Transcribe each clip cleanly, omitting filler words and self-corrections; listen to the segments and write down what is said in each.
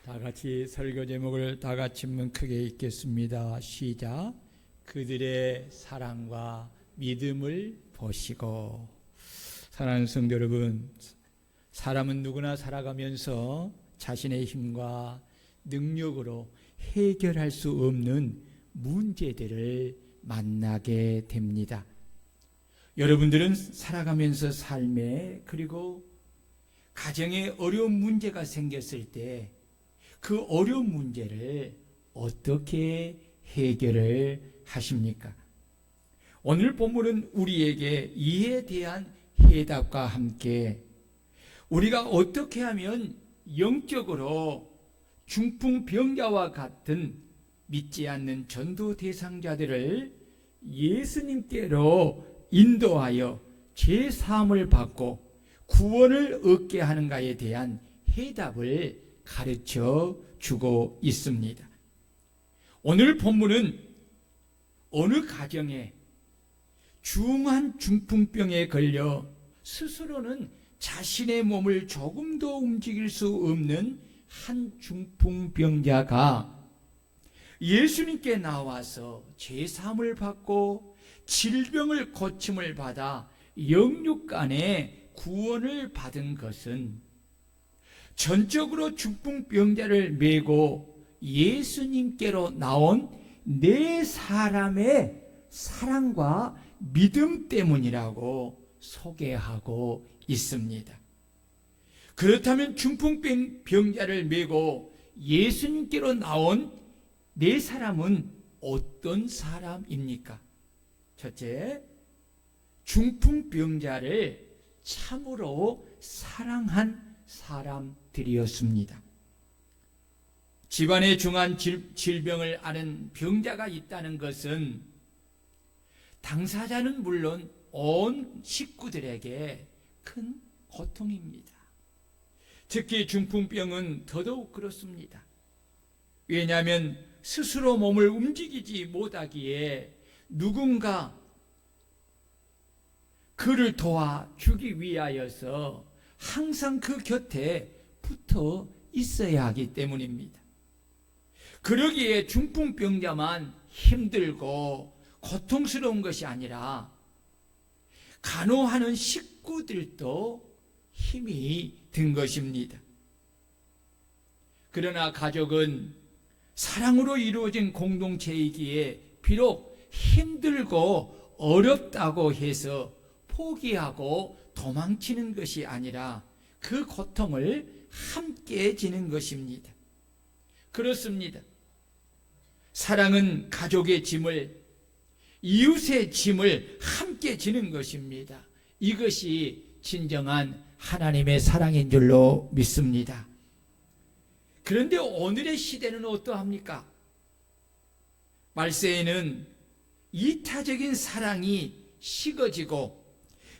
다 같이 설교 제목을 다 같이 한번 크게 읽겠습니다. 시작. 그들의 사랑과 믿음을 보시고. 사랑하는 성도 여러분, 사람은 누구나 살아가면서 자신의 힘과 능력으로 해결할 수 없는 문제들을 만나게 됩니다. 여러분들은 살아가면서 삶에 그리고 가정에 어려운 문제가 생겼을 때 그 어려운 문제를 어떻게 해결을 하십니까? 오늘 본문은 우리에게 이에 대한 해답과 함께 우리가 어떻게 하면 영적으로 중풍병자와 같은 믿지 않는 전도 대상자들을 예수님께로 인도하여 죄사함을 받고 구원을 얻게 하는가에 대한 해답을 가르쳐 주고 있습니다. 오늘 본문은 어느 가정에 중한 중풍병에 걸려 스스로는 자신의 몸을 조금도 움직일 수 없는 한 중풍병자가 예수님께 나와서 죄사함을 받고 질병을 고침을 받아 영육간의 구원을 받은 것은 전적으로 중풍병자를 메고 예수님께로 나온 네 사람의 사랑과 믿음 때문이라고 소개하고 있습니다. 그렇다면 중풍병자를 메고 예수님께로 나온 네 사람은 어떤 사람입니까? 첫째, 중풍병자를 참으로 사랑한 사람들이었습니다. 집안에 중한 질병을 앓은 병자가 있다는 것은 당사자는 물론 온 식구들에게 큰 고통입니다. 특히 중풍병은 더더욱 그렇습니다. 왜냐하면 스스로 몸을 움직이지 못하기에 누군가 그를 도와주기 위하여서 항상 그 곁에 붙어 있어야 하기 때문입니다. 그러기에 중풍병자만 힘들고 고통스러운 것이 아니라 간호하는 식구들도 힘이 든 것입니다. 그러나 가족은 사랑으로 이루어진 공동체이기에 비록 힘들고 어렵다고 해서 포기하고 도망치는 것이 아니라 그 고통을 함께 지는 것입니다. 그렇습니다. 사랑은 가족의 짐을, 이웃의 짐을 함께 지는 것입니다. 이것이 진정한 하나님의 사랑인 줄로 믿습니다. 그런데 오늘의 시대는 어떠합니까? 말세에는 이타적인 사랑이 식어지고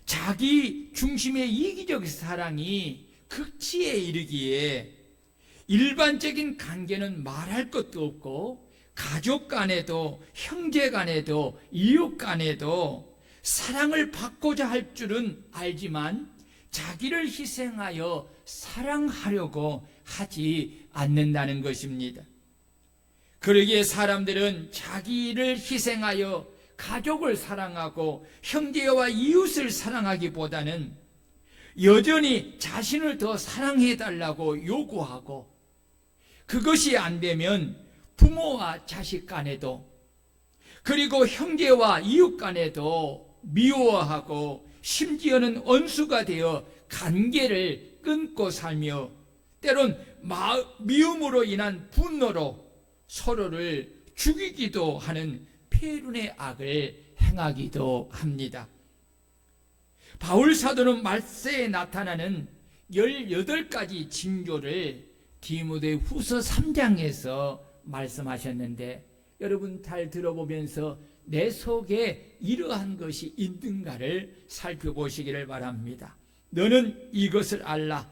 자기 중심의 이기적 사랑이 극치에 이르기에 일반적인 관계는 말할 것도 없고 가족 간에도 형제 간에도 이웃 간에도 사랑을 받고자 할 줄은 알지만 자기를 희생하여 사랑하려고 하지 않는다는 것입니다. 그러기에 사람들은 자기를 희생하여 가족을 사랑하고 형제와 이웃을 사랑하기보다는 여전히 자신을 더 사랑해달라고 요구하고 그것이 안 되면 부모와 자식 간에도 그리고 형제와 이웃 간에도 미워하고 심지어는 원수가 되어 관계를 끊고 살며 때론 미움으로 인한 분노로 서로를 죽이기도 하는 폐륜의 악을 행하기도 합니다. 바울 사도는 말세에 나타나는 18가지 징조를 디모데후서 3장에서 말씀하셨는데 여러분 잘 들어보면서 내 속에 이러한 것이 있는가를 살펴보시기를 바랍니다. 너는 이것을 알라.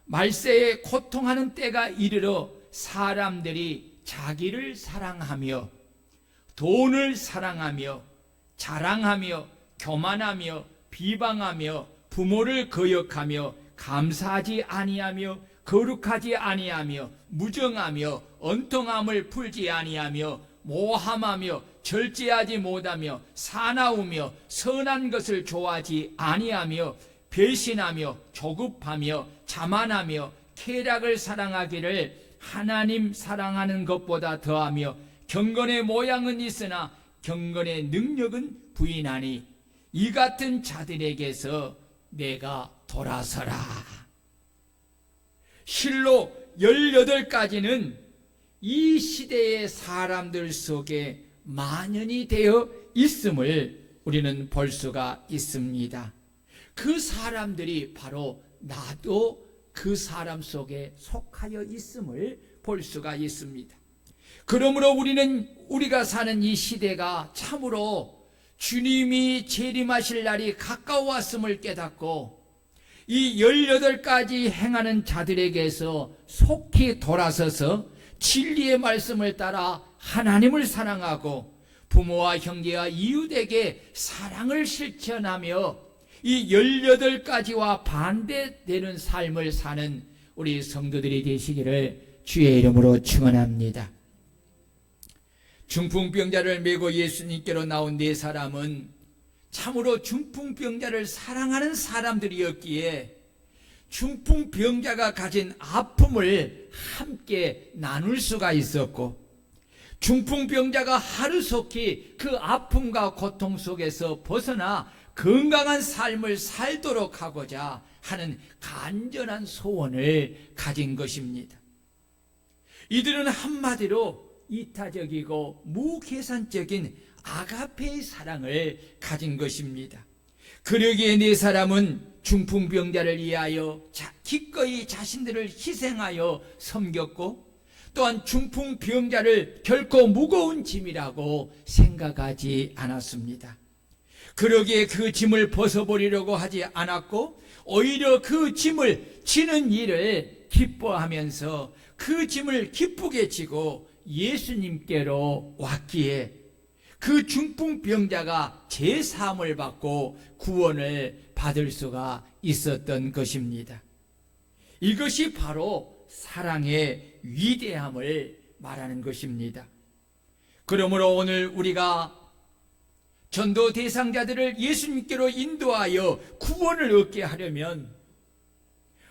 말세에 고통하는 때가 이르러 사람들이 자기를 사랑하며 돈을 사랑하며 자랑하며 교만하며 비방하며 부모를 거역하며 감사하지 아니하며 거룩하지 아니하며 무정하며 언통함을 풀지 아니하며 모함하며 절제하지 못하며 사나우며 선한 것을 좋아하지 아니하며 배신하며 조급하며 자만하며 쾌락을 사랑하기를 하나님 사랑하는 것보다 더하며 경건의 모양은 있으나 경건의 능력은 부인하니 이 같은 자들에게서 내가 돌아서라. 실로 18가지는 이 시대의 사람들 속에 만연이 되어 있음을 우리는 볼 수가 있습니다. 그 사람들이 바로 나도 그 사람 속에 속하여 있음을 볼 수가 있습니다. 그러므로 우리가 사는 이 시대가 참으로 주님이 재림하실 날이 가까워왔음을 깨닫고 이 18가지 행하는 자들에게서 속히 돌아서서 진리의 말씀을 따라 하나님을 사랑하고 부모와 형제와 이웃에게 사랑을 실천하며 이 18가지와 반대되는 삶을 사는 우리 성도들이 되시기를 주의 이름으로 축원합니다. 중풍병자를 메고 예수님께로 나온 4사람은 참으로 중풍병자를 사랑하는 사람들이었기에 중풍병자가 가진 아픔을 함께 나눌 수가 있었고, 중풍병자가 하루속히 그 아픔과 고통 속에서 벗어나 건강한 삶을 살도록 하고자 하는 간절한 소원을 가진 것입니다. 이들은 한마디로 이타적이고 무계산적인 아가페의 사랑을 가진 것입니다. 그러기에 4사람은 중풍병자를 위하여 기꺼이 자신들을 희생하여 섬겼고, 또한 중풍병자를 결코 무거운 짐이라고 생각하지 않았습니다. 그러기에 그 짐을 벗어버리려고 하지 않았고, 오히려 그 짐을 지는 일을 기뻐하면서 그 짐을 기쁘게 지고 예수님께로 왔기에 그 중풍병자가 제사함을 받고 구원을 받을 수가 있었던 것입니다. 이것이 바로 사랑의 위대함을 말하는 것입니다. 그러므로 오늘 우리가 전도 대상자들을 예수님께로 인도하여 구원을 얻게 하려면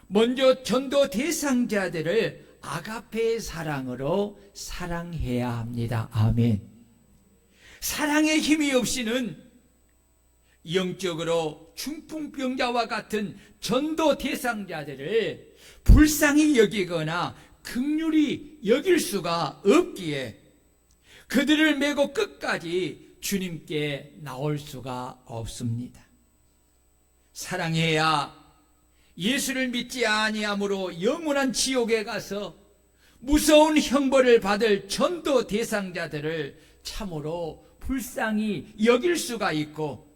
먼저 전도 대상자들을 아가페의 사랑으로 사랑해야 합니다. 아멘. 사랑의 힘이 없이는 영적으로 중풍병자와 같은 전도 대상자들을 불쌍히 여기거나 긍휼히 여길 수가 없기에 그들을 메고 끝까지 주님께 나올 수가 없습니다. 사랑해야 예수를 믿지 아니함으로 영원한 지옥에 가서 무서운 형벌을 받을 전도 대상자들을 참으로 불쌍히 여길 수가 있고,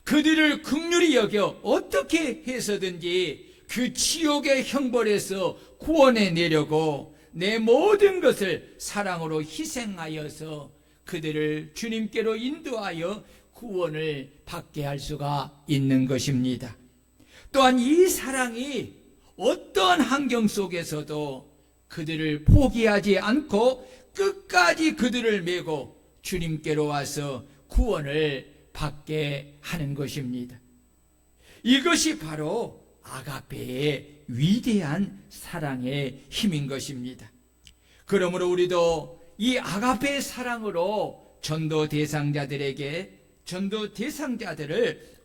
그들을 긍휼히 여겨 어떻게 해서든지 그 지옥의 형벌에서 구원해 내려고 내 모든 것을 사랑으로 희생하여서 그들을 주님께로 인도하여 구원을 받게 할 수가 있는 것입니다. 또한 이 사랑이 어떠한 환경 속에서도 그들을 포기하지 않고 끝까지 그들을 메고 주님께로 와서 구원을 받게 하는 것입니다. 이것이 바로 아가페의 위대한 사랑의 힘인 것입니다. 그러므로 우리도 이 아가페의 사랑으로 전도 대상자들을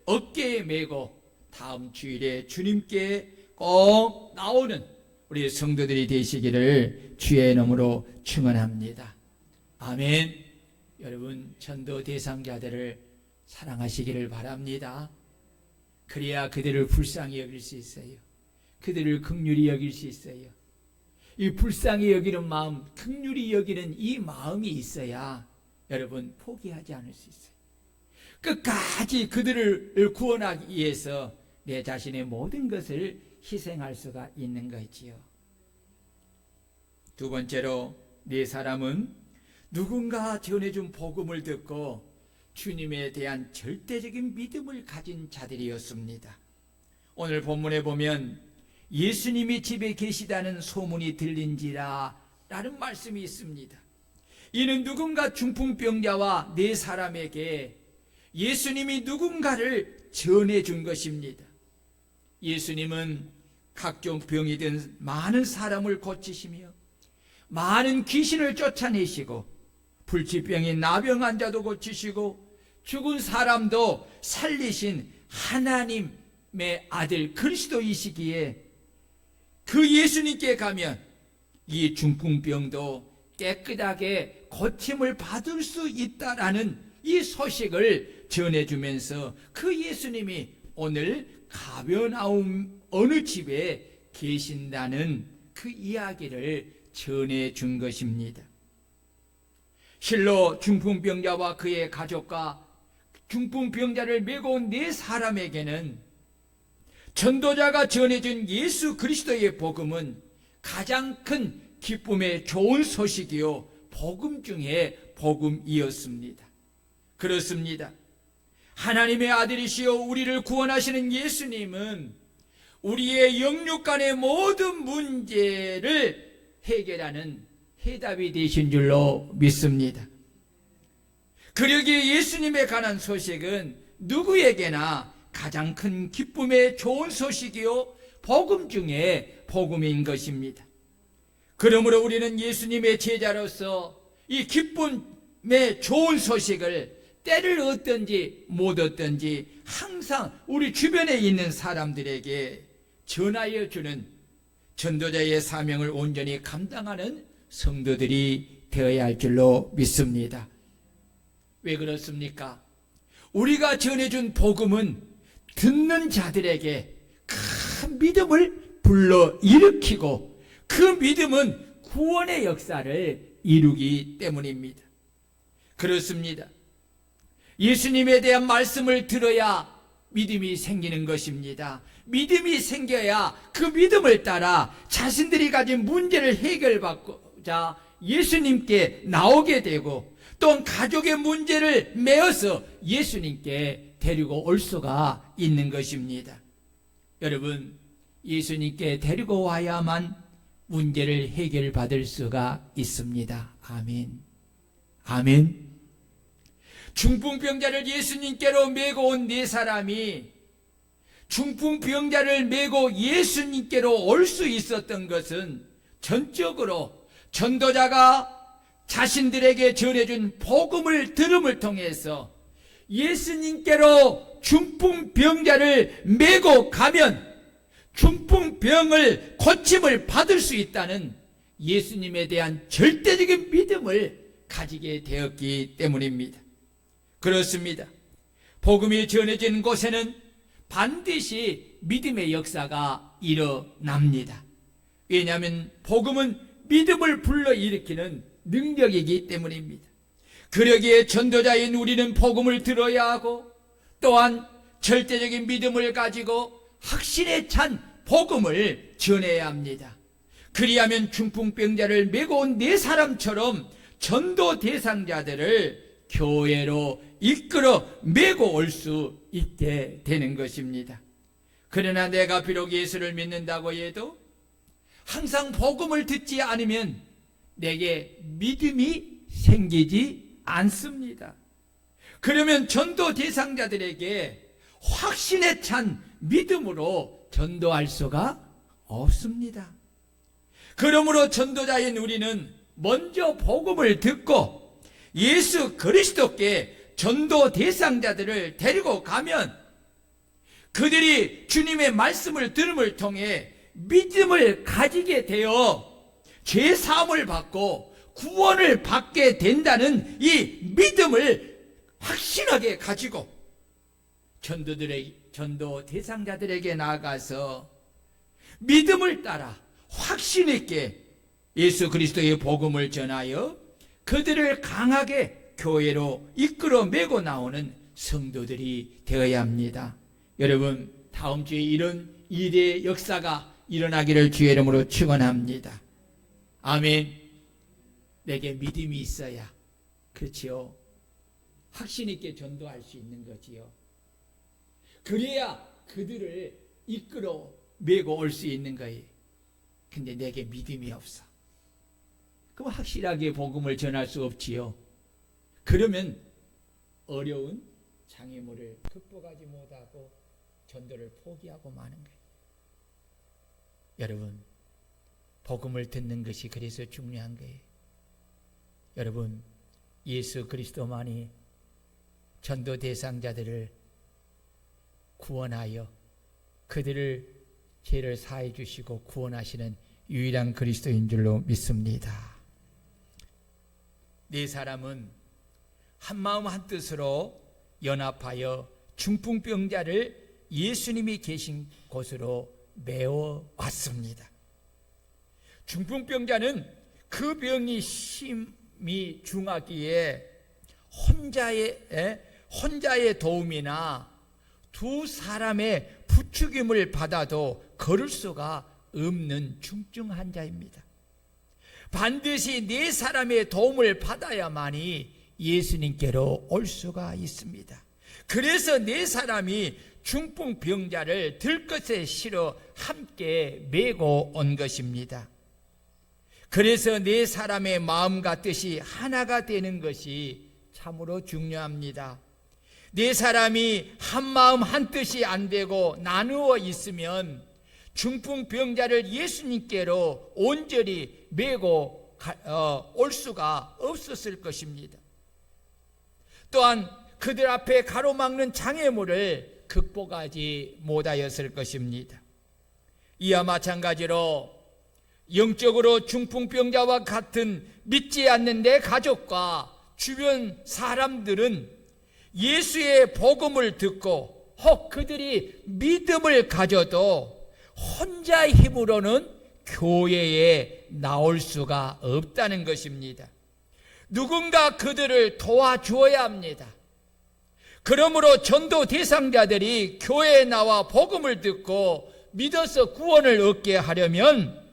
어깨에 메고 다음 주일에 주님께 꼭 나오는 우리 성도들이 되시기를 주의 이름으로 축원합니다. 아멘. 여러분, 전도 대상자들을 사랑하시기를 바랍니다. 그래야 그들을 불쌍히 여길 수 있어요. 그들을 긍휼히 여길 수 있어요. 이 불쌍히 여기는 마음, 긍휼히 여기는 이 마음이 있어야 여러분 포기하지 않을 수 있어요. 끝까지 그들을 구원하기 위해서 내 자신의 모든 것을 희생할 수가 있는 거지요. 두 번째로 4사람은 누군가 전해준 복음을 듣고 주님에 대한 절대적인 믿음을 가진 자들이었습니다. 오늘 본문에 보면 예수님이 집에 계시다는 소문이 들린지라 라는 말씀이 있습니다. 이는 누군가 중풍병자와 네 사람에게 예수님이 누군가를 전해준 것입니다. 예수님은 각종 병이 든 많은 사람을 고치시며 많은 귀신을 쫓아내시고 불치병인 나병 환자도 고치시고 죽은 사람도 살리신 하나님의 아들 그리스도이시기에 그 예수님께 가면 이 중풍병도 깨끗하게 고침을 받을 수 있다라는 이 소식을 전해주면서 그 예수님이 오늘 가버나움 어느 집에 계신다는 그 이야기를 전해준 것입니다. 실로 중풍병자와 그의 가족과 중풍병자를 메고 온 네 사람에게는 전도자가 전해준 예수 그리스도의 복음은 가장 큰 기쁨의 좋은 소식이요 복음 중에 복음이었습니다. 그렇습니다. 하나님의 아들이시여 우리를 구원하시는 예수님은 우리의 영육간의 모든 문제를 해결하는 해답이 되신 줄로 믿습니다. 그러기에 예수님에 관한 소식은 누구에게나 가장 큰 기쁨의 좋은 소식이요 복음 중에 복음인 것입니다. 그러므로 우리는 예수님의 제자로서 이 기쁨의 좋은 소식을 때를 얻든지 못 얻든지 항상 우리 주변에 있는 사람들에게 전하여 주는 전도자의 사명을 온전히 감당하는 성도들이 되어야 할 줄로 믿습니다. 왜 그렇습니까? 우리가 전해준 복음은 듣는 자들에게 큰 믿음을 불러일으키고 그 믿음은 구원의 역사를 이루기 때문입니다. 그렇습니다. 예수님에 대한 말씀을 들어야 믿음이 생기는 것입니다. 믿음이 생겨야 그 믿음을 따라 자신들이 가진 문제를 해결받고자 예수님께 나오게 되고 또 가족의 문제를 메어서 예수님께 데리고 올 수가 있는 것입니다. 여러분, 예수님께 데리고 와야만 문제를 해결받을 수가 있습니다. 아멘. 아멘. 중풍병자를 예수님께로 메고 온 네 사람이 중풍병자를 메고 예수님께로 올 수 있었던 것은 전적으로 전도자가 자신들에게 전해준 복음을 들음을 통해서 예수님께로 중풍병자를 메고 가면 중풍병을 고침을 받을 수 있다는 예수님에 대한 절대적인 믿음을 가지게 되었기 때문입니다. 그렇습니다. 복음이 전해진 곳에는 반드시 믿음의 역사가 일어납니다. 왜냐하면 복음은 믿음을 불러일으키는 능력이기 때문입니다. 그러기에 전도자인 우리는 복음을 들어야 하고 또한 절대적인 믿음을 가지고 확신에 찬 복음을 전해야 합니다. 그리하면 중풍병자를 메고 온 네 사람처럼 전도 대상자들을 교회로 이끌어 메고 올 수 있게 되는 것입니다. 그러나 내가 비록 예수를 믿는다고 해도 항상 복음을 듣지 않으면 내게 믿음이 생기지 않습니다. 그러면 전도 대상자들에게 확신에 찬 믿음으로 전도할 수가 없습니다. 그러므로 전도자인 우리는 먼저 복음을 듣고 예수 그리스도께 전도 대상자들을 데리고 가면 그들이 주님의 말씀을 들음을 통해 믿음을 가지게 되어 죄 사함을 받고 구원을 받게 된다는 이 믿음을 확신하게 가지고 전도 대상자들에게 나아가서 믿음을 따라 확신 있게 예수 그리스도의 복음을 전하여 그들을 강하게 교회로 이끌어 메고 나오는 성도들이 되어야 합니다. 여러분, 다음 주에 이런 일의 역사가 일어나기를 주의 이름으로 축원합니다. 아멘. 내게 믿음이 있어야 그렇지요, 확신 있게 전도할 수 있는 거지요. 그래야 그들을 이끌어 메고 올 수 있는 거예요. 근데 내게 믿음이 없어. 그럼 확실하게 복음을 전할 수 없지요. 그러면 어려운 장애물을 극복하지 못하고 전도를 포기하고 마는 거예요. 여러분, 복음을 듣는 것이 그래서 중요한 거예요. 여러분, 예수 그리스도만이 전도 대상자들을 구원하여 그들을 죄를 사해 주시고 구원하시는 유일한 그리스도인 줄로 믿습니다. 네 사람은 한마음 한뜻으로 연합하여 중풍병자를 예수님이 계신 곳으로 메워 왔습니다. 중풍병자는 그 병이 심히 중하기에 혼자의 도움이나 두 사람의 부추김을 받아도 걸을 수가 없는 중증 환자입니다. 반드시 네 사람의 도움을 받아야만이 예수님께로 올 수가 있습니다. 그래서 네 사람이 중풍병자를 들것에 실어 함께 메고 온 것입니다. 그래서 네 사람의 마음과 뜻이 하나가 되는 것이 참으로 중요합니다. 네 사람이 한 마음 한 뜻이 안 되고 나누어 있으면 중풍병자를 예수님께로 온전히 메고 올 수가 없었을 것입니다. 또한 그들 앞에 가로막는 장애물을 극복하지 못하였을 것입니다. 이와 마찬가지로 영적으로 중풍병자와 같은 믿지 않는 내 가족과 주변 사람들은 예수의 복음을 듣고 혹 그들이 믿음을 가져도 혼자 힘으로는 교회에 나올 수가 없다는 것입니다. 누군가 그들을 도와주어야 합니다. 그러므로 전도 대상자들이 교회에 나와 복음을 듣고 믿어서 구원을 얻게 하려면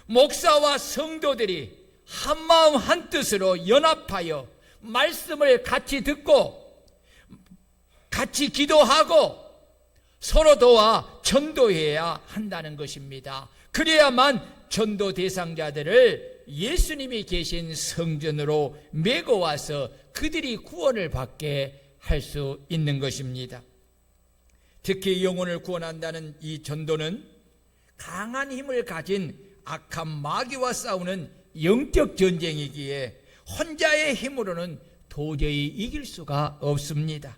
목사와 성도들이 한마음 한뜻으로 연합하여 말씀을 같이 듣고 같이 기도하고 서로 도와 전도해야 한다는 것입니다. 그래야만 전도 대상자들을 예수님이 계신 성전으로 메고 와서 그들이 구원을 받게 할 수 있는 것입니다. 특히 영혼을 구원한다는 이 전도는 강한 힘을 가진 악한 마귀와 싸우는 영적 전쟁이기에 혼자의 힘으로는 도저히 이길 수가 없습니다.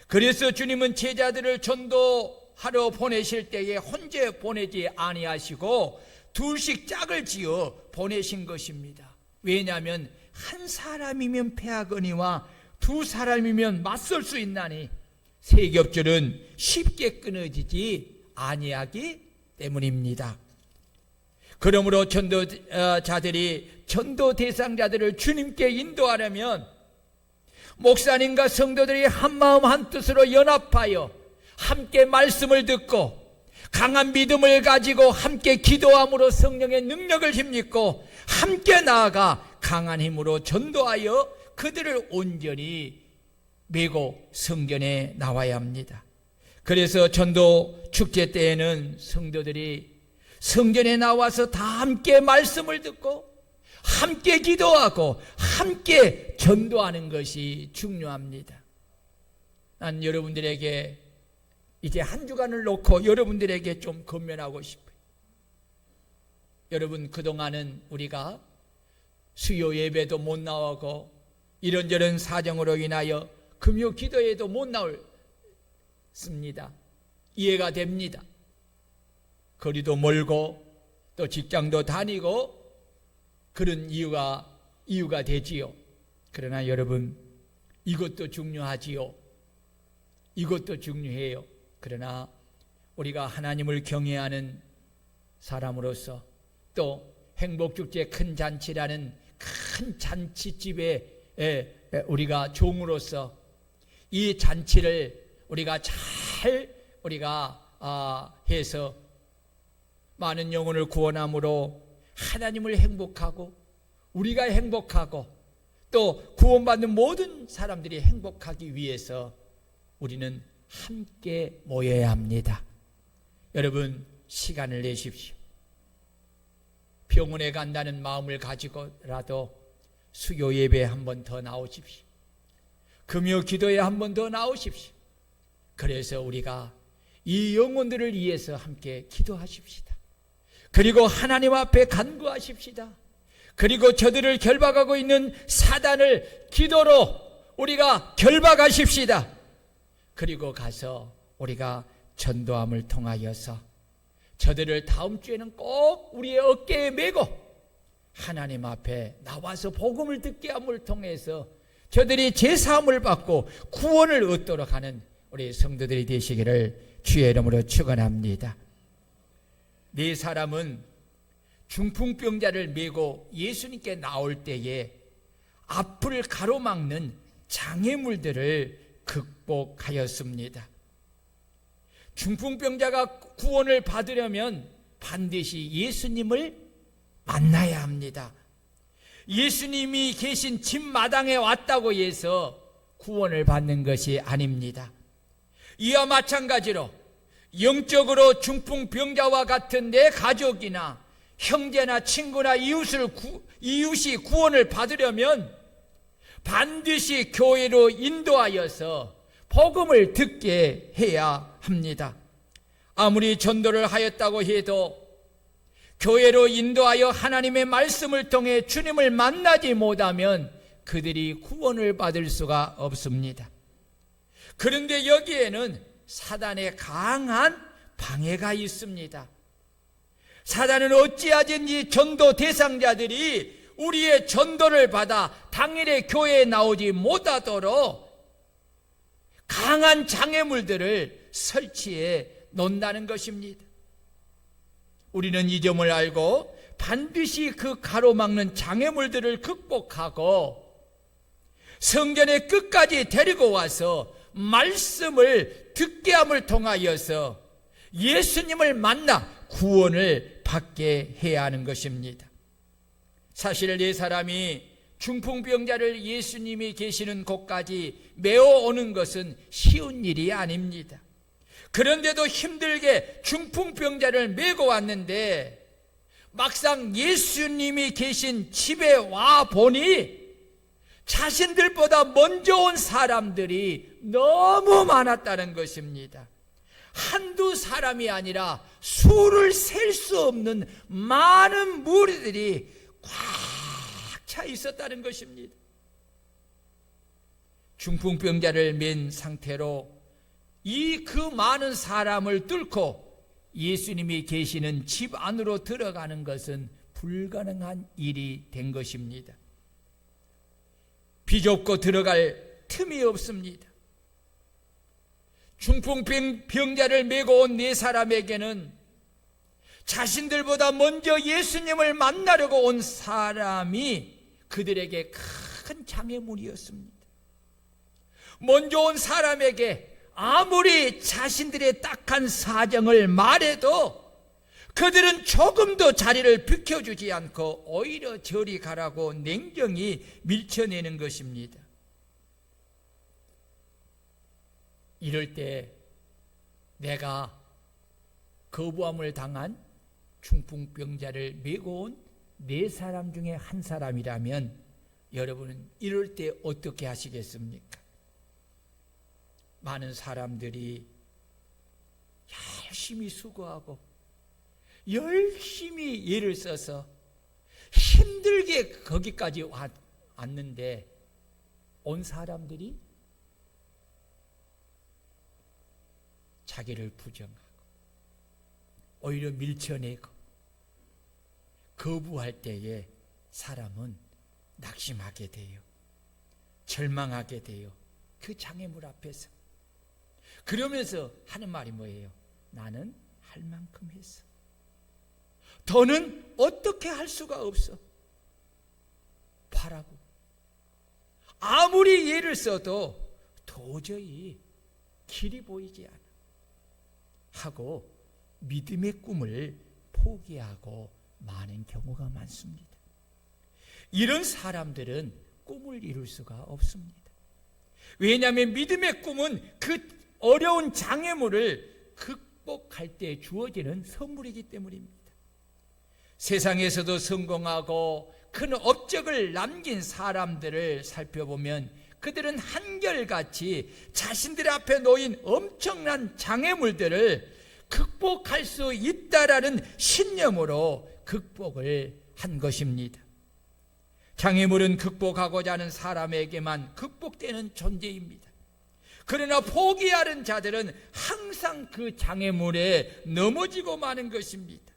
그래서 주님은 제자들을 전도하러 보내실 때에 혼자 보내지 아니하시고 둘씩 짝을 지어 보내신 것입니다. 왜냐하면 한 사람이면 패하거니와 두 사람이면 맞설 수 있나니 세 겹줄은 쉽게 끊어지지 아니하기 때문입니다. 그러므로 전도자들이 전도 대상자들을 주님께 인도하려면 목사님과 성도들이 한마음 한뜻으로 연합하여 함께 말씀을 듣고 강한 믿음을 가지고 함께 기도함으로 성령의 능력을 힘입고 함께 나아가 강한 힘으로 전도하여 그들을 온전히 메고 성전에 나와야 합니다. 그래서 전도 축제 때에는 성도들이 성전에 나와서 다 함께 말씀을 듣고 함께 기도하고 함께 전도하는 것이 중요합니다. 난 여러분들에게 이제 한 주간을 놓고 여러분들에게 좀 권면하고 싶어요. 여러분, 그동안은 우리가 수요 예배도 못 나오고 이런저런 사정으로 인하여 금요 기도에도 못 나왔습니다. 이해가 됩니다. 거리도 멀고 또 직장도 다니고 그런 이유가 되지요. 그러나 여러분, 이것도 중요하지요. 이것도 중요해요. 그러나 우리가 하나님을 경외하는 사람으로서 또 행복축제 큰 잔치라는 큰 잔치집에 우리가 종으로서 이 잔치를 우리가 잘 해서 많은 영혼을 구원함으로 하나님을 행복하고 우리가 행복하고 또 구원받는 모든 사람들이 행복하기 위해서 우리는 함께 모여야 합니다. 여러분 시간을 내십시오. 병원에 간다는 마음을 가지고라도 수요 예배에 한 번 더 나오십시오. 금요 기도에 한 번 더 나오십시오. 그래서 우리가 이 영혼들을 위해서 함께 기도하십시다. 그리고 하나님 앞에 간구하십시다. 그리고 저들을 결박하고 있는 사단을 기도로 우리가 결박하십시다. 그리고 가서 우리가 전도함을 통하여서 저들을 다음 주에는 꼭 우리의 어깨에 메고 하나님 앞에 나와서 복음을 듣게 함을 통해서 저들이 제사함을 받고 구원을 얻도록 하는 우리 성도들이 되시기를 주의 이름으로 축원합니다. 네 사람은 중풍병자를 메고 예수님께 나올 때에 앞을 가로막는 장애물들을 극복하였습니다. 중풍병자가 구원을 받으려면 반드시 예수님을 만나야 합니다. 예수님이 계신 집 마당에 왔다고 해서 구원을 받는 것이 아닙니다. 이와 마찬가지로 영적으로 중풍병자와 같은 내 가족이나 형제나 친구나 이웃이 구원을 받으려면 반드시 교회로 인도하여서 복음을 듣게 해야 합니다. 아무리 전도를 하였다고 해도 교회로 인도하여 하나님의 말씀을 통해 주님을 만나지 못하면 그들이 구원을 받을 수가 없습니다. 그런데 여기에는 사단의 강한 방해가 있습니다. 사단은 어찌하든지 전도 대상자들이 우리의 전도를 받아 당일에 교회에 나오지 못하도록 강한 장애물들을 설치해 놓는다는 것입니다. 우리는 이 점을 알고 반드시 그 가로막는 장애물들을 극복하고 성전의 끝까지 데리고 와서 말씀을 듣게 함을 통하여서 예수님을 만나 구원을 받게 해야 하는 것입니다. 사실 이 사람이 중풍병자를 예수님이 계시는 곳까지 메어오는 것은 쉬운 일이 아닙니다. 그런데도 힘들게 중풍병자를 메고 왔는데 막상 예수님이 계신 집에 와 보니 자신들보다 먼저 온 사람들이 너무 많았다는 것입니다. 한두 사람이 아니라 수를 셀 수 없는 많은 무리들이 꽉 차 있었다는 것입니다. 중풍병자를 맨 상태로 그 많은 사람을 뚫고 예수님이 계시는 집 안으로 들어가는 것은 불가능한 일이 된 것입니다. 비좁고 들어갈 틈이 없습니다. 중풍병자를 메고 온 네 사람에게는 자신들보다 먼저 예수님을 만나려고 온 사람이 그들에게 큰 장애물이었습니다. 먼저 온 사람에게 아무리 자신들의 딱한 사정을 말해도 그들은 조금도 자리를 비켜주지 않고 오히려 저리 가라고 냉정히 밀쳐내는 것입니다. 이럴 때 내가 거부함을 당한 중풍병자를 메고 온 네 사람 중에 한 사람이라면 여러분은 이럴 때 어떻게 하시겠습니까? 많은 사람들이 열심히 수고하고 열심히 애를 써서 힘들게 거기까지 왔는데 온 사람들이 자기를 부정하고 오히려 밀쳐내고 거부할 때에 사람은 낙심하게 돼요. 절망하게 돼요. 그 장애물 앞에서. 그러면서 하는 말이 뭐예요? 나는 할 만큼 했어. 더는 어떻게 할 수가 없어. 바라고. 아무리 예를 써도 도저히 길이 보이지 않아. 하고 믿음의 꿈을 포기하고 많은 경우가 많습니다. 이런 사람들은 꿈을 이룰 수가 없습니다. 왜냐하면 믿음의 꿈은 그 어려운 장애물을 극복할 때 주어지는 선물이기 때문입니다. 세상에서도 성공하고 큰 업적을 남긴 사람들을 살펴보면 그들은 한결같이 자신들 앞에 놓인 엄청난 장애물들을 극복할 수 있다라는 신념으로 극복을 한 것입니다. 장애물은 극복하고자 하는 사람에게만 극복되는 존재입니다. 그러나 포기하는 자들은 항상 그 장애물에 넘어지고 마는 것입니다.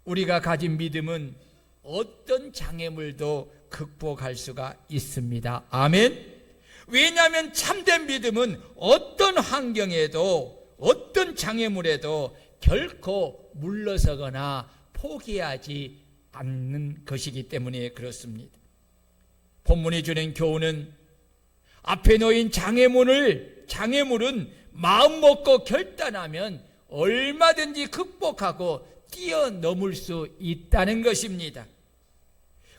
우리가 가진 믿음은 어떤 장애물도 극복할 수가 있습니다. 아멘. 왜냐하면 참된 믿음은 어떤 환경에도 어떤 장애물에도 결코 물러서거나 포기하지 않는 것이기 때문에 그렇습니다. 본문이 주는 교훈은 앞에 놓인 장애물은 마음 먹고 결단하면 얼마든지 극복하고 뛰어넘을 수 있다는 것입니다.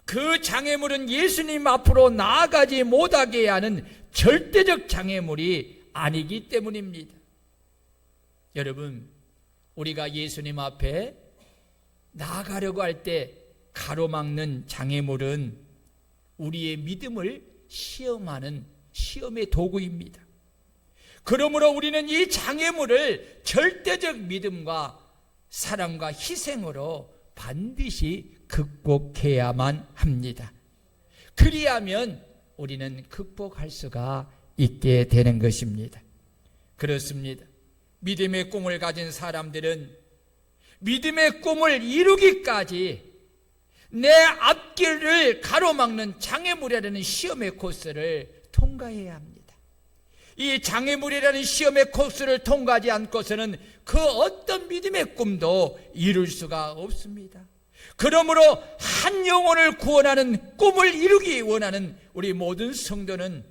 그 장애물은 예수님 앞으로 나아가지 못하게 하는 절대적 장애물이 아니기 때문입니다. 여러분, 우리가 예수님 앞에 나아가려고 할 때 가로막는 장애물은 우리의 믿음을 시험하는 시험의 도구입니다. 그러므로 우리는 이 장애물을 절대적 믿음과 사랑과 희생으로 반드시 극복해야만 합니다. 그리하면 우리는 극복할 수가 있게 되는 것입니다. 그렇습니다. 믿음의 꿈을 가진 사람들은 믿음의 꿈을 이루기까지 내 앞길을 가로막는 장애물이라는 시험의 코스를 통과해야 합니다. 이 장애물이라는 시험의 코스를 통과하지 않고서는 그 어떤 믿음의 꿈도 이룰 수가 없습니다. 그러므로 한 영혼을 구원하는 꿈을 이루기 원하는 우리 모든 성도는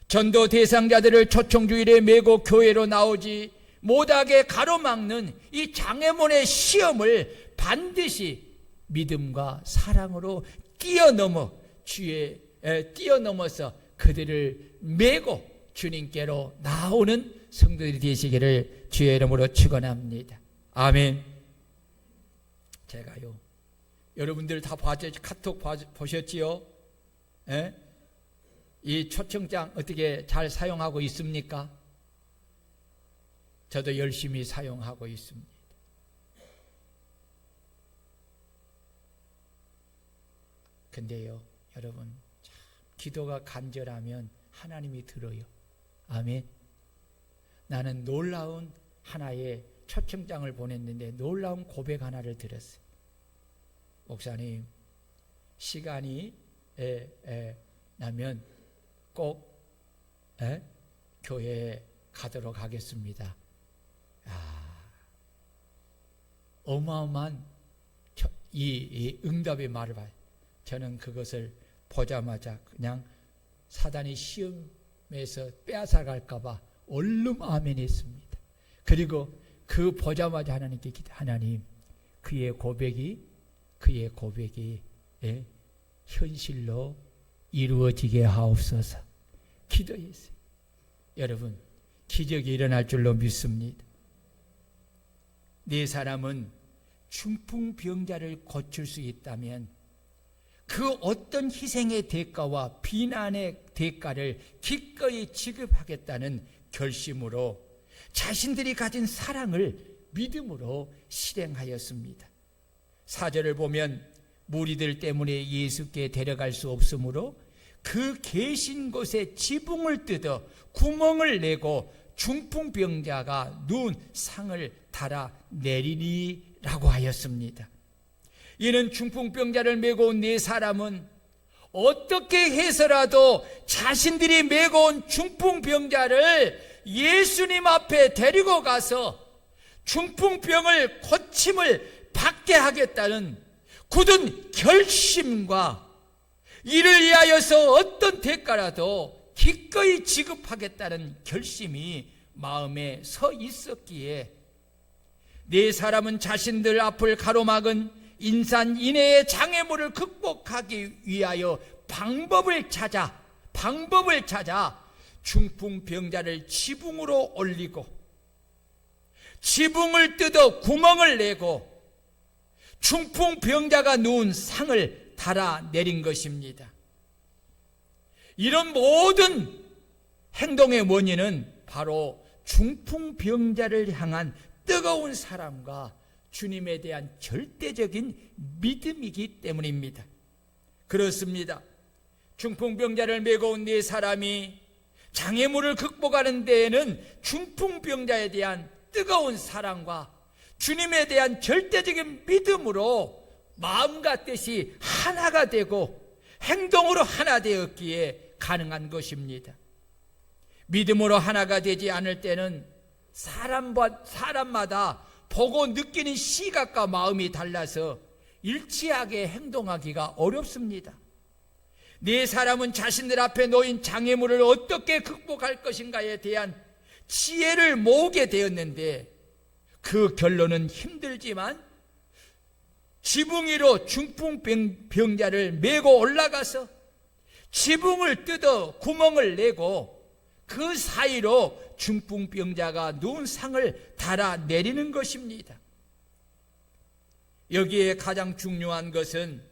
전도 대상자들을 초청주일에 메고 교회로 나오지 못하게 가로막는 이 장애물의 시험을 반드시 믿음과 사랑으로 뛰어넘어서 그들을 메고 주님께로 나오는 성도들이 되시기를 주의 이름으로 축원합니다. 아멘. 제가요, 여러분들 다 카톡 보셨지요? 예? 이 초청장 어떻게 잘 사용하고 있습니까? 저도 열심히 사용하고 있습니다. 근데요, 여러분, 참 기도가 간절하면 하나님이 들어요. 아멘. 나는 놀라운 하나의 초청장을 보냈는데 놀라운 고백 하나를 들었어요. 목사님, 시간이 나면 꼭 교회에 가도록 하겠습니다. 어마어마한 이 응답의 말을 봐요. 저는 그것을 보자마자 그냥 사단이 시험에서 빼앗아갈까 봐 얼른 아멘 했습니다. 그리고 그 보자마자 하나님께 하나님, 그의 고백이 현실로 이루어지게 하옵소서 기도했어요. 여러분, 기적이 일어날 줄로 믿습니다. 네 사람은 중풍병자를 고칠 수 있다면 그 어떤 희생의 대가와 비난의 대가를 기꺼이 지급하겠다는 결심으로 자신들이 가진 사랑을 믿음으로 실행하였습니다. 4절을 보면 무리들 때문에 예수께 데려갈 수 없으므로 그 계신 곳에 지붕을 뜯어 구멍을 내고 중풍병자가 누운 상을 달아 내리니라고 하였습니다. 이는 중풍병자를 메고 온 네 사람은 어떻게 해서라도 자신들이 메고 온 중풍병자를 예수님 앞에 데리고 가서 중풍병을 고침을 받게 하겠다는 굳은 결심과 이를 위하여서 어떤 대가라도 기꺼이 지급하겠다는 결심이 마음에 서 있었기에 네 사람은 자신들 앞을 가로막은 인산인해의 장애물을 극복하기 위하여 방법을 찾아 중풍병자를 지붕으로 올리고 지붕을 뜯어 구멍을 내고 중풍병자가 누운 상을 달아내린 것입니다. 이런 모든 행동의 원인은 바로 중풍병자를 향한 뜨거운 사랑과 주님에 대한 절대적인 믿음이기 때문입니다. 그렇습니다. 중풍병자를 메고 온 네 사람이 장애물을 극복하는 데에는 중풍병자에 대한 뜨거운 사랑과 주님에 대한 절대적인 믿음으로 마음과 뜻이 하나가 되고 행동으로 하나 되었기에 가능한 것입니다. 믿음으로 하나가 되지 않을 때는 사람마다 보고 느끼는 시각과 마음이 달라서 일치하게 행동하기가 어렵습니다. 네 사람은 자신들 앞에 놓인 장애물을 어떻게 극복할 것인가에 대한 지혜를 모으게 되었는데 그 결론은 힘들지만 지붕 위로 중풍병자를 메고 올라가서 지붕을 뜯어 구멍을 내고 그 사이로 중풍병자가 누운 상을 달아내리는 것입니다. 여기에 가장 중요한 것은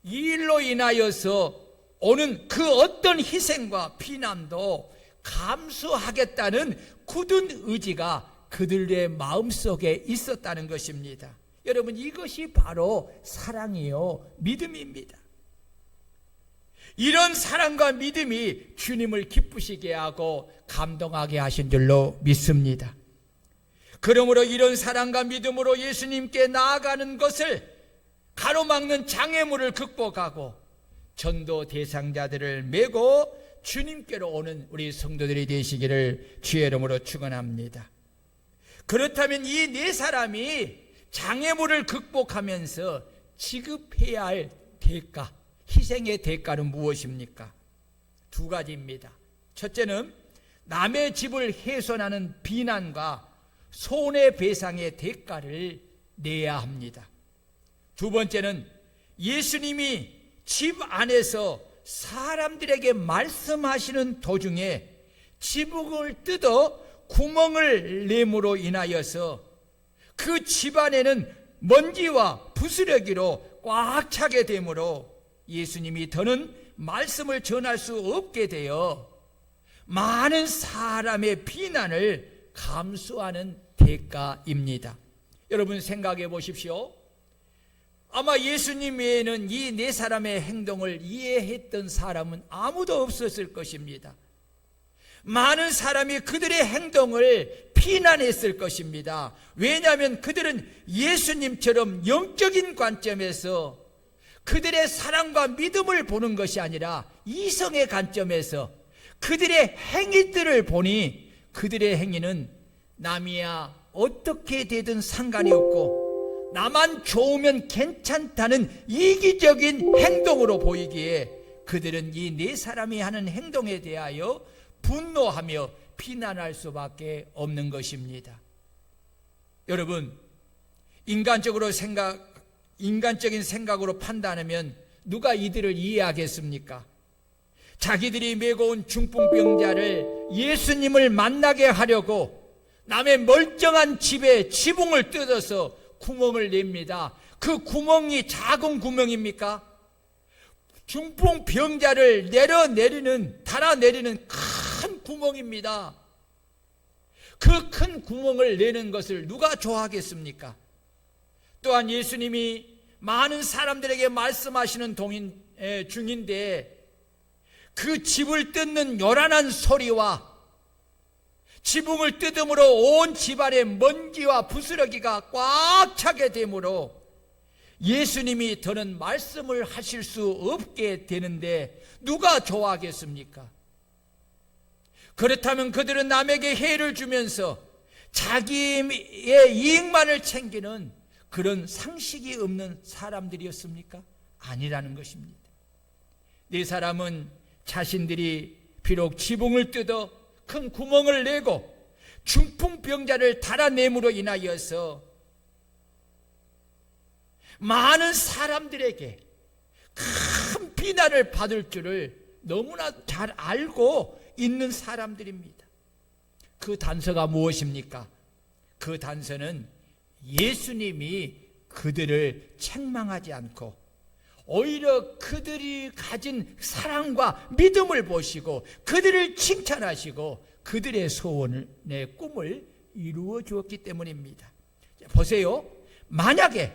이 일로 인하여서 오는 그 어떤 희생과 피난도 감수하겠다는 굳은 의지가 그들의 마음속에 있었다는 것입니다. 여러분, 이것이 바로 사랑이요 믿음입니다. 이런 사랑과 믿음이 주님을 기쁘시게 하고 감동하게 하신 줄로 믿습니다. 그러므로 이런 사랑과 믿음으로 예수님께 나아가는 것을 가로막는 장애물을 극복하고 전도 대상자들을 메고 주님께로 오는 우리 성도들이 되시기를 주의 이름으로 축원합니다. 그렇다면 이 네 사람이 장애물을 극복하면서 지급해야 할 대가, 희생의 대가는 무엇입니까? 두 가지입니다. 첫째는 남의 집을 훼손하는 비난과 손해배상의 대가를 내야 합니다. 두 번째는 예수님이 집 안에서 사람들에게 말씀하시는 도중에 지붕을 뜯어 구멍을 내므로 인하여서 그 집안에는 먼지와 부스러기로 꽉 차게 되므로 예수님이 더는 말씀을 전할 수 없게 되어 많은 사람의 비난을 감수하는 대가입니다. 여러분 생각해 보십시오. 아마 예수님 외에는 이 네 사람의 행동을 이해했던 사람은 아무도 없었을 것입니다. 많은 사람이 그들의 행동을 비난했을 것입니다. 왜냐하면 그들은 예수님처럼 영적인 관점에서 그들의 사랑과 믿음을 보는 것이 아니라 이성의 관점에서 그들의 행위들을 보니 그들의 행위는 남이야 어떻게 되든 상관이 없고 나만 좋으면 괜찮다는 이기적인 행동으로 보이기에 그들은 이 네 사람이 하는 행동에 대하여 분노하며 비난할 수밖에 없는 것입니다. 여러분, 인간적인 생각으로 판단하면 누가 이들을 이해하겠습니까? 자기들이 메고 온 중풍병자를 예수님을 만나게 하려고 남의 멀쩡한 집에 지붕을 뜯어서 구멍을 냅니다. 그 구멍이 작은 구멍입니까? 중풍병자를 달아내리는 큰 구멍입니다. 그 큰 구멍을 내는 것을 누가 좋아하겠습니까? 또한 예수님이 많은 사람들에게 말씀하시는 중인데 그 집을 뜯는 요란한 소리와 지붕을 뜯음으로 온 집안에 먼지와 부스러기가 꽉 차게 되므로 예수님이 더는 말씀을 하실 수 없게 되는데 누가 좋아하겠습니까? 그렇다면 그들은 남에게 해를 주면서 자기의 이익만을 챙기는 그런 상식이 없는 사람들이었습니까? 아니라는 것입니다. 네 사람은 자신들이 비록 지붕을 뜯어 큰 구멍을 내고 중풍병자를 달아내므로 인하여서 많은 사람들에게 큰 비난을 받을 줄을 너무나 잘 알고 있는 사람들입니다. 그 단서가 무엇입니까? 그 단서는 예수님이 그들을 책망하지 않고 오히려 그들이 가진 사랑과 믿음을 보시고 그들을 칭찬하시고 그들의 소원을, 내 꿈을 이루어 주었기 때문입니다. 보세요. 만약에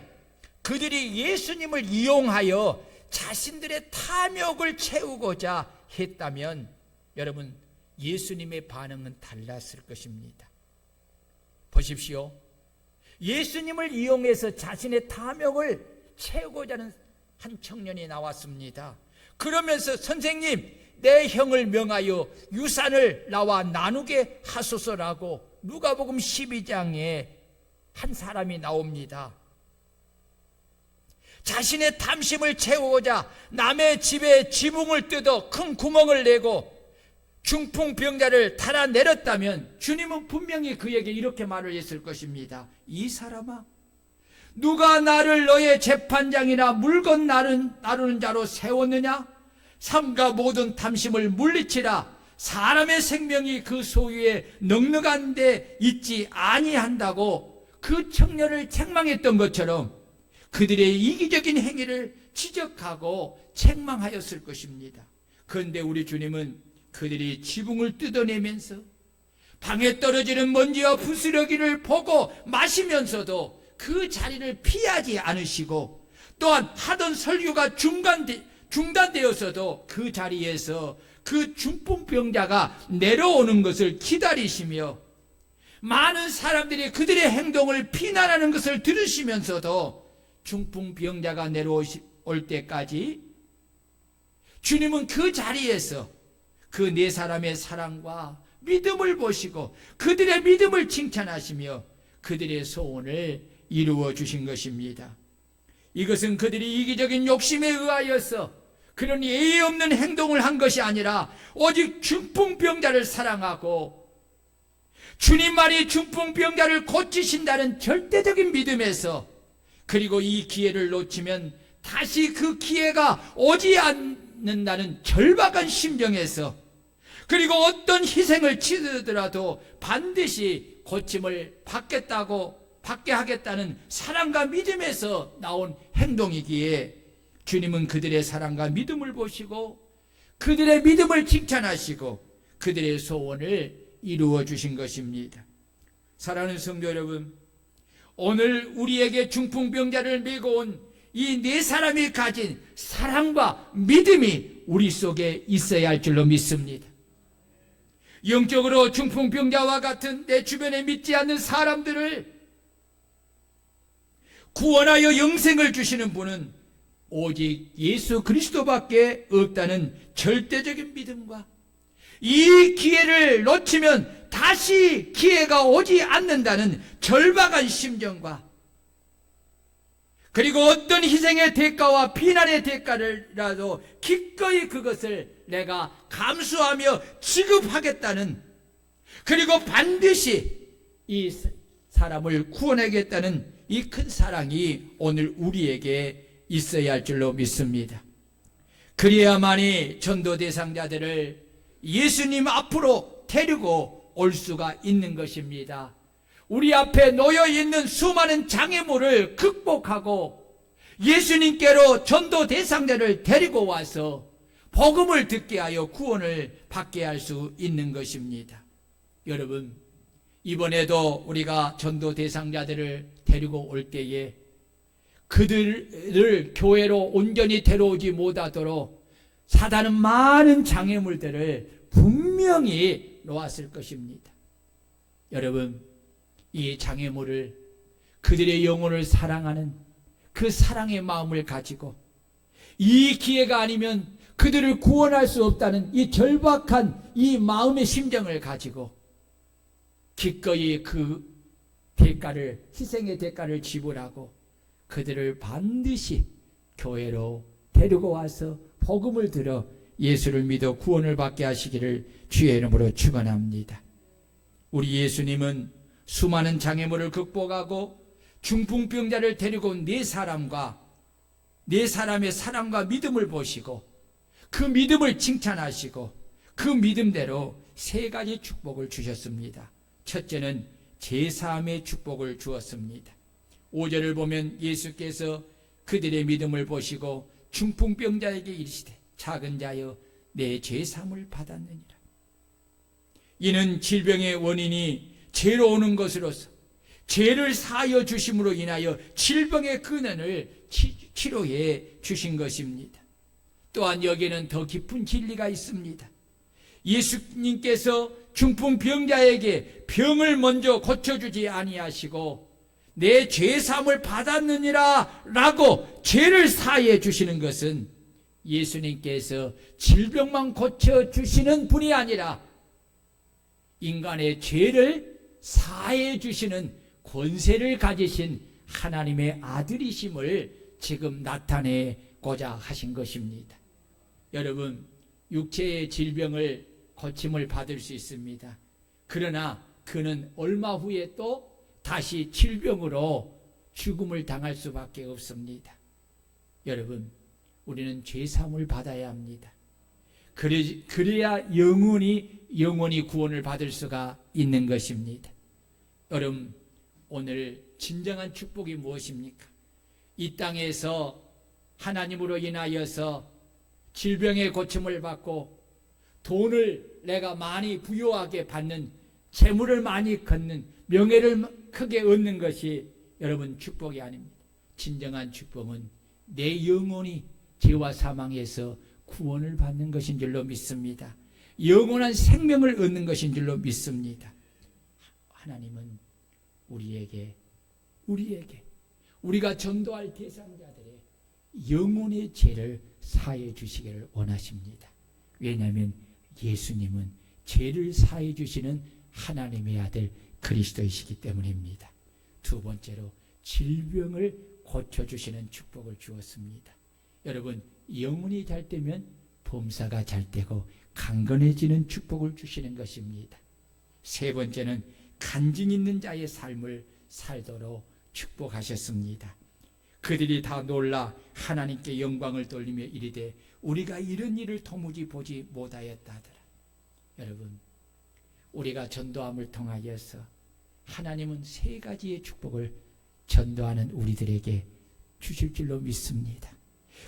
그들이 예수님을 이용하여 자신들의 탐욕을 채우고자 했다면 여러분, 예수님의 반응은 달랐을 것입니다. 보십시오. 예수님을 이용해서 자신의 탐욕을 채우고자 하는 한 청년이 나왔습니다. 그러면서 선생님, 내 형을 명하여 유산을 나와 나누게 하소서라고 누가복음 12장에 한 사람이 나옵니다. 자신의 탐심을 채우고자 남의 집에 지붕을 뜯어 큰 구멍을 내고 중풍병자를 달아내렸다면 주님은 분명히 그에게 이렇게 말을 했을 것입니다. 이 사람아, 누가 나를 너의 재판장이나 물건 나누는 자로 세웠느냐? 삼가 모든 탐심을 물리치라. 사람의 생명이 그 소유에 넉넉한 데 있지 아니한다고 그 청년을 책망했던 것처럼 그들의 이기적인 행위를 지적하고 책망하였을 것입니다. 그런데 우리 주님은 그들이 지붕을 뜯어내면서 방에 떨어지는 먼지와 부스러기를 보고 마시면서도 그 자리를 피하지 않으시고, 또한 하던 설교가 중단되었어도 그 자리에서 그 중풍병자가 내려오는 것을 기다리시며, 많은 사람들이 그들의 행동을 비난하는 것을 들으시면서도 중풍병자가 내려올 때까지 주님은 그 자리에서 그 네 사람의 사랑과 믿음을 보시고 그들의 믿음을 칭찬하시며 그들의 소원을 이루어 주신 것입니다. 이것은 그들이 이기적인 욕심에 의하여서 그런 예의 없는 행동을 한 것이 아니라 오직 중풍병자를 사랑하고 주님만이 중풍병자를 고치신다는 절대적인 믿음에서, 그리고 이 기회를 놓치면 다시 그 기회가 오지 않는다는 절박한 심정에서, 그리고 어떤 희생을 치르더라도 반드시 고침을 받게 하겠다는 사랑과 믿음에서 나온 행동이기에 주님은 그들의 사랑과 믿음을 보시고 그들의 믿음을 칭찬하시고 그들의 소원을 이루어 주신 것입니다. 사랑하는 성도 여러분, 오늘 우리에게 중풍병자를 메고 온 이 네 사람이 가진 사랑과 믿음이 우리 속에 있어야 할 줄로 믿습니다. 영적으로 중풍병자와 같은 내 주변에 믿지 않는 사람들을 구원하여 영생을 주시는 분은 오직 예수 그리스도밖에 없다는 절대적인 믿음과, 이 기회를 놓치면 다시 기회가 오지 않는다는 절박한 심정과, 그리고 어떤 희생의 대가와 비난의 대가라도 기꺼이 그것을 내가 감수하며 지급하겠다는, 그리고 반드시 이 사람을 구원하겠다는 이 큰 사랑이 오늘 우리에게 있어야 할 줄로 믿습니다. 그래야만이 전도 대상자들을 예수님 앞으로 데리고 올 수가 있는 것입니다. 우리 앞에 놓여 있는 수많은 장애물을 극복하고 예수님께로 전도 대상자를 데리고 와서 복음을 듣게 하여 구원을 받게 할 수 있는 것입니다. 여러분, 이번에도 우리가 전도 대상자들을 데리고 올 때에 그들을 교회로 온전히 데려오지 못하도록 사단은 많은 장애물들을 분명히 놓았을 것입니다. 여러분, 이 장애물을, 그들의 영혼을 사랑하는 그 사랑의 마음을 가지고 이 기회가 아니면 그들을 구원할 수 없다는 이 절박한 이 마음의 심정을 가지고 기꺼이 그 대가를, 희생의 대가를 지불하고 그들을 반드시 교회로 데리고 와서 복음을 들어 예수를 믿어 구원을 받게 하시기를 주의 이름으로 축원합니다. 우리 예수님은 수많은 장애물을 극복하고 중풍병자를 데리고 온 네 사람과 네 사람의 사랑과 믿음을 보시고 그 믿음을 칭찬하시고 그 믿음대로 세 가지 축복을 주셨습니다. 첫째는 제3의 축복을 주었습니다. 5절을 보면 예수께서 그들의 믿음을 보시고 중풍병자에게 이르시되 작은 자여 내 죄사함을 받았느니라. 이는 질병의 원인이 죄로 오는 것으로서 죄를 사하여 주심으로 인하여 질병의 근원을 치료해 주신 것입니다. 또한 여기에는 더 깊은 진리가 있습니다. 예수님께서 중풍병자에게 병을 먼저 고쳐주지 아니하시고 내 죄사함을 받았느니라 라고 죄를 사해 주시는 것은 예수님께서 질병만 고쳐주시는 분이 아니라 인간의 죄를 사해 주시는 권세를 가지신 하나님의 아들이심을 지금 나타내고자 하신 것입니다. 여러분, 육체의 질병을 고침을 받을 수 있습니다. 그러나 그는 얼마 후에 또 다시 질병으로 죽음을 당할 수밖에 없습니다. 여러분, 우리는 죄사함을 받아야 합니다. 그래야 영원히 구원을 받을 수가 있는 것입니다. 여러분, 오늘 진정한 축복이 무엇입니까? 이 땅에서 하나님으로 인하여서 질병의 고침을 받고 돈을 내가 많이 부유하게 받는, 재물을 많이 걷는, 명예를 크게 얻는 것이 여러분 축복이 아닙니다. 진정한 축복은 내 영혼이 죄와 사망에서 구원을 받는 것인 줄로 믿습니다. 영원한 생명을 얻는 것인 줄로 믿습니다. 하나님은 우리에게 우리가 전도할 대상자들의 영혼의 죄를 사해 주시기를 원하십니다. 왜냐하면 예수님은 죄를 사해 주시는 하나님의 아들 그리스도이시기 때문입니다. 두 번째로 질병을 고쳐주시는 축복을 주었습니다. 여러분, 영혼이 잘 되면 범사가 잘 되고 강건해지는 축복을 주시는 것입니다. 세 번째는 간증 있는 자의 삶을 살도록 축복하셨습니다. 그들이 다 놀라 하나님께 영광을 돌리며 이르되 우리가 이런 일을 도무지 보지 못하였다 하더라. 여러분, 우리가 전도함을 통하여서 하나님은 세 가지의 축복을 전도하는 우리들에게 주실 줄로 믿습니다.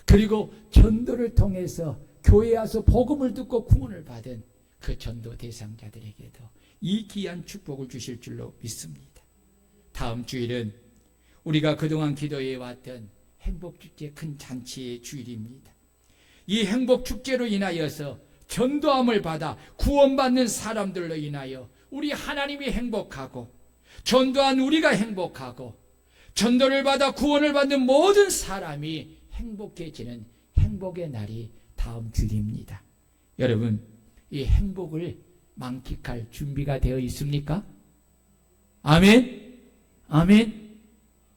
그리고 전도를 통해서 교회에 와서 복음을 듣고 구원을 받은 그 전도 대상자들에게도 이 귀한 축복을 주실 줄로 믿습니다. 다음 주일은 우리가 그동안 기도해 왔던 행복축제 큰 잔치의 주일입니다. 이 행복축제로 인하여서 전도함을 받아 구원받는 사람들로 인하여 우리 하나님이 행복하고 전도한 우리가 행복하고 전도를 받아 구원을 받는 모든 사람이 행복해지는 행복의 날이 다음 주일입니다. 여러분, 이 행복을 만끽할 준비가 되어 있습니까? 아멘? 아멘?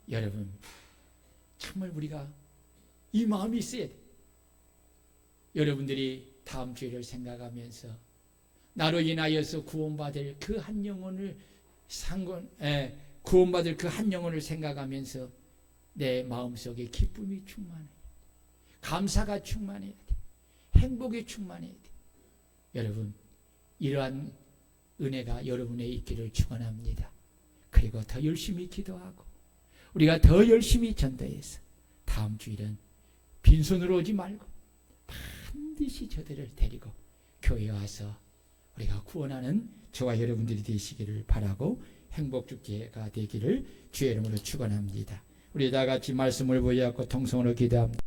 여러분, 정말 우리가 이 마음이 있어야 돼. 여러분들이 다음 주일을 생각하면서 나로 인하여서 구원받을 그 한 영혼을 구원받을 그 한 영혼을 생각하면서 내 마음속에 기쁨이 충만해, 감사가 충만해야 돼, 행복이 충만해야 돼. 여러분, 이러한 은혜가 여러분의 있기를 축원합니다. 그리고 더 열심히 기도하고 우리가 더 열심히 전도해서 다음 주일은 빈손으로 오지 말고 반드시 저들을 데리고 교회에 와서 우리가 구원하는 저와 여러분들이 되시기를 바라고 행복축제가 되기를 주의 이름으로 축원합니다. 우리 다 같이 말씀을 보여갖고 통성으로 기도합니다.